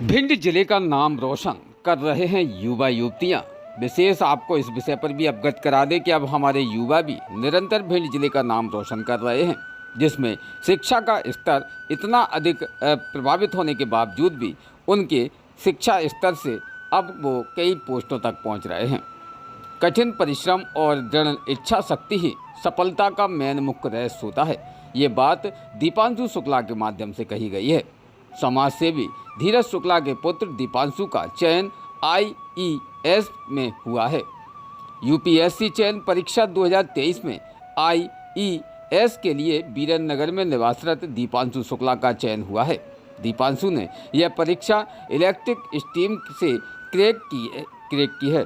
भिंड जिले का नाम रोशन कर रहे हैं युवा युवतियां। विशेष आपको इस विषय पर भी अवगत करा दें कि अब हमारे युवा भी निरंतर भिंड जिले का नाम रोशन कर रहे हैं, जिसमें शिक्षा का स्तर इतना अधिक प्रभावित होने के बावजूद भी उनके शिक्षा स्तर से अब वो कई पोस्टों तक पहुंच रहे हैं। कठिन परिश्रम और दृढ़ इच्छा शक्ति ही सफलता का मेन मुख्य रहस्य होता है। ये बात दीपांशु शुक्ला के माध्यम से कही गई है। समाज सेवी धीरज शुक्ला के पुत्र दीपांशु का चयन आईईएस में हुआ है। यूपीएससी चयन परीक्षा 2023 में आईईएस के लिए बीरनगर में निवासरत दीपांशु शुक्ला का चयन हुआ है। दीपांशु ने यह परीक्षा इलेक्ट्रिक स्ट्रीम से क्रैक की है।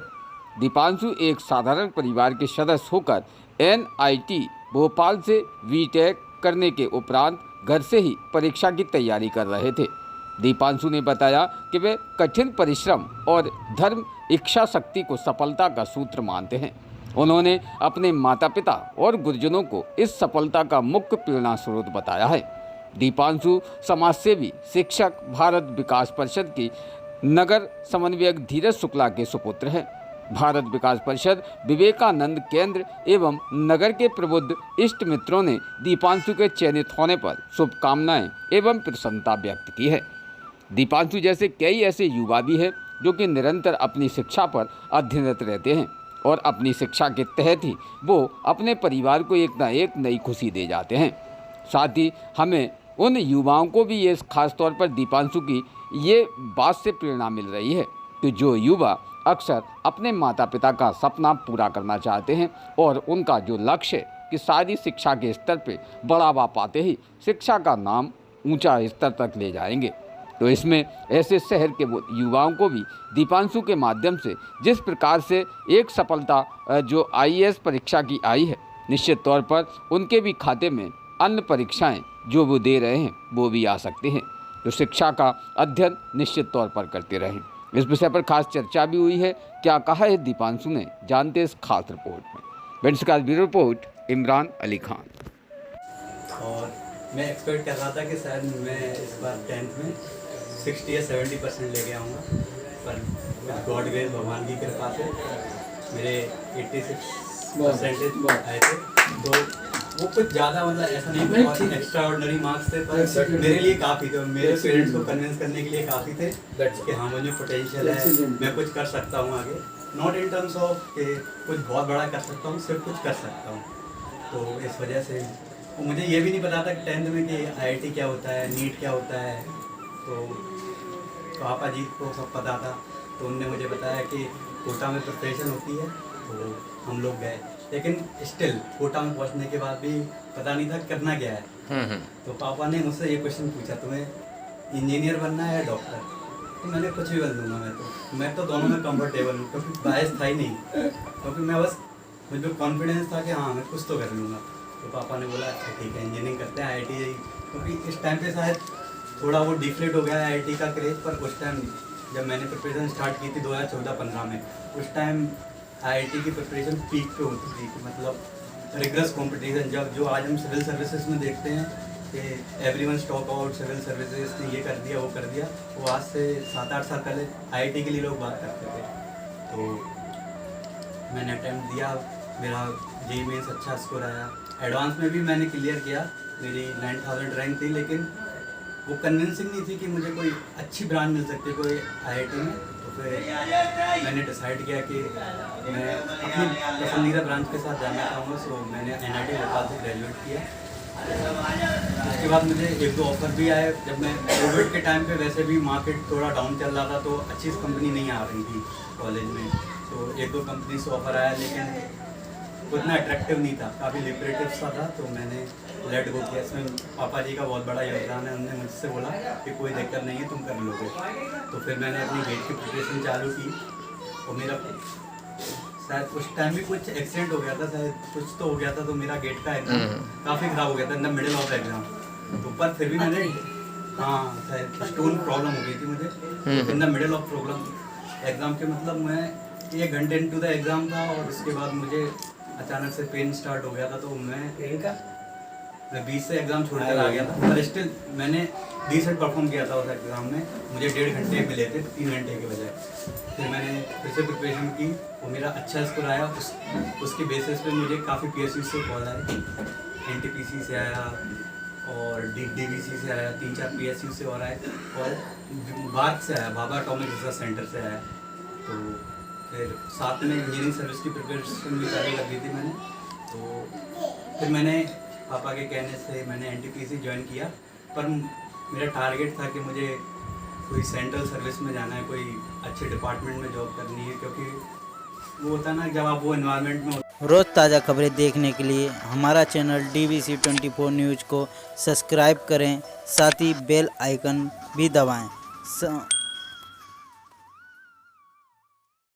दीपांशु एक साधारण परिवार के सदस्य होकर एनआईटी भोपाल से बीटेक करने के उपरांत घर से ही परीक्षा की तैयारी कर रहे थे। दीपांशु ने बताया कि वे कठिन परिश्रम और धर्म इच्छा शक्ति को सफलता का सूत्र मानते हैं। उन्होंने अपने माता पिता और गुरुजनों को इस सफलता का मुख्य प्रेरणा स्रोत बताया है। दीपांशु समाजसेवी शिक्षक भारत विकास परिषद की नगर समन्वयक धीरज शुक्ला के सुपुत्र हैं। भारत विकास परिषद, विवेकानंद केंद्र एवं नगर के प्रबुद्ध इष्ट मित्रों ने दीपांशु के चयनित होने पर शुभकामनाएं एवं प्रसन्नता व्यक्त की है। दीपांशु जैसे कई ऐसे युवा भी हैं जो कि निरंतर अपनी शिक्षा पर अध्ययनरत रहते हैं और अपनी शिक्षा के तहत ही वो अपने परिवार को एक न एक नई खुशी दे जाते हैं। साथ ही हमें उन युवाओं को भी ये खास तौर पर दीपांशु की ये बात से प्रेरणा मिल रही है कि जो युवा अक्सर अपने माता पिता का सपना पूरा करना चाहते हैं और उनका जो लक्ष्य है कि सारी शिक्षा के स्तर पे बढ़ावा पाते ही शिक्षा का नाम ऊंचा स्तर तक ले जाएंगे। तो इसमें ऐसे शहर के युवाओं को भी दीपांशु के माध्यम से जिस प्रकार से एक सफलता जो आईएएस परीक्षा की आई है, निश्चित तौर पर उनके भी खाते में अन्य परीक्षाएं जो वो दे रहे हैं वो भी आ सकती हैं। तो शिक्षा का अध्ययन निश्चित तौर पर करते रहें। इस विषय पर खास चर्चा भी हुई है। क्या कहा है दीपांशु ने, जानते इस खास रिपोर्ट में। बेंच का ब्यूरो रिपोर्ट, इमरान अली खान। और मैं एक्सपेक्ट कर रहा था कि शायद मैं इस बार 10th में 60 या 70% लेके आऊँगा, पर गॉड ग्रेस भगवान की कृपा से मेरे 86% आए थे। तो वो कुछ ज़्यादा मतलब ऐसा नहीं बहुत एक्स्ट्रा ऑर्डिनरी मार्क्स थे, पर मेरे लिए काफ़ी थे। मेरे पेरेंट्स को कन्विंस करने के लिए काफ़ी थे कि हाँ मुझे पोटेंशियल है, मैं कुछ कर सकता हूँ आगे। नॉट इन टर्म्स ऑफ कि कुछ बहुत बड़ा कर सकता हूँ, सिर्फ कुछ कर सकता हूँ। तो इस वजह से मुझे ये भी नहीं पता था कि 10th में कि आईआईटी क्या होता है, नीट क्या होता है। तो पापा जी को सब पता था, तो उनने मुझे बताया कि कोटा में प्रिपरेशन होती है। तो हम लोग गए, लेकिन स्टिल कोटा में पहुंचने के बाद भी पता नहीं था करना क्या है। तो पापा ने मुझसे ये क्वेश्चन पूछा, तुम्हें इंजीनियर बनना है या डॉक्टर? तो मैंने कुछ भी बन दूंगा। मैं तो दोनों में कंफर्टेबल हूँ, क्योंकि बायस था ही नहीं, क्योंकि मैं बस मुझे कॉन्फिडेंस था कि हाँ मैं कुछ तो कर लूँगा। तो पापा ने बोला अच्छा ठीक है इंजीनियरिंग करते हैं आईआईटी, क्योंकि इस टाइम पे शायद थोड़ा वो डिफ्लेट हो गया है आईआईटी का क्रेज। पर उस टाइम जब मैंने प्रिपरेशन स्टार्ट की थी 2014-15 में, उस टाइम आईआईटी की प्रिपरेशन पीक पे होती थी, मतलब रिगरस कंपटीशन। जो आज हम सिविल सर्विसेज में देखते हैं कि everyone stock out, civil services ने ये कर दिया वो कर दिया, वो आज से 7-8 साल पहले आईआईटी के लिए लोग बात करते थे। तो मैंने अटैम्प्ट दिया, मेरा जेईई मेंस अच्छा स्कोर आया। एडवांस में भी मैंने क्लियर किया, मेरी 9000 रैंक थी, लेकिन वो कन्विंसिंग नहीं थी कि मुझे कोई अच्छी ब्रांच मिल सकती है कोई आईआईटी में। तो फिर मैंने डिसाइड किया कि मैं अपनी पसंदीदा ब्रांच के साथ जाना चाहूँगा। सो मैंने एनआईटी भोपाल से ग्रेजुएट किया। उसके बाद मुझे 1-2 ऑफर भी आए। जब मैं कोविड के टाइम पे वैसे भी मार्केट थोड़ा डाउन चल रहा था, तो अच्छी कंपनी नहीं आ रही थी कॉलेज में। तो 1-2 कंपनी से ऑफर आया, लेकिन उतना अट्रैक्टिव नहीं था, काफ़ी लिबरेटिव सा था। तो मैंने लेट गो किया। इसमें पापा जी का बहुत बड़ा योगदान है। उन्होंने मुझसे बोला कि कोई दिक्कत नहीं है, तुम कर लोगे। तो फिर मैंने अपनी गेट की प्रिपरेशन चालू की। और मेरा शायद उस टाइम भी कुछ एक्सीडेंट हो गया था, शायद कुछ तो हो गया था, तो मेरा गेट का एग्जाम काफ़ी ख़राब हो गया था in the middle of exam. तो पर फिर भी मैंने हाँ शायद स्टोन प्रॉब्लम हो गई थी मुझे in the middle of problem exam के। मतलब मैं 1 घंटे इनटू द एग्ज़ाम था और उसके बाद मुझे अचानक से पेन स्टार्ट हो गया था। तो मैं मैं 20 से एग्ज़ाम छोड़कर आ गया था, पर स्टिल मैंने डिसेंट परफॉर्म किया था उस एग्ज़ाम में। मुझे 1.5 घंटे मिले थे 3 घंटे के बजाय। फिर मैंने फिर से प्रिपरेशन की, वो मेरा अच्छा स्कोर आया। उसके बेसिस पे मुझे काफ़ी PSU से कॉल आए, NTPC से आया और DVC से आया, 3-4 PSU से और आए, और बार्क से आया, भाभा एटॉमिक रिसर्च सेंटर से आया। तो फिर साथ में इंजीनियरिंग सर्विस की प्रिपरेशन भी चालू कर दी थी मैंने। तो फिर मैंने पापा के कहने से मैंने NTPC ज्वाइन किया, पर मेरा टारगेट था कि मुझे कोई सेंट्रल सर्विस में जाना है, कोई अच्छे डिपार्टमेंट में जॉब करनी है, क्योंकि वो होता है ना जब आप वो एनवायरनमेंट में। रोज़ ताज़ा खबरें देखने के लिए हमारा चैनल DVC 24 न्यूज़ को सब्सक्राइब करें, साथ ही बेल आइकन भी दबाएं।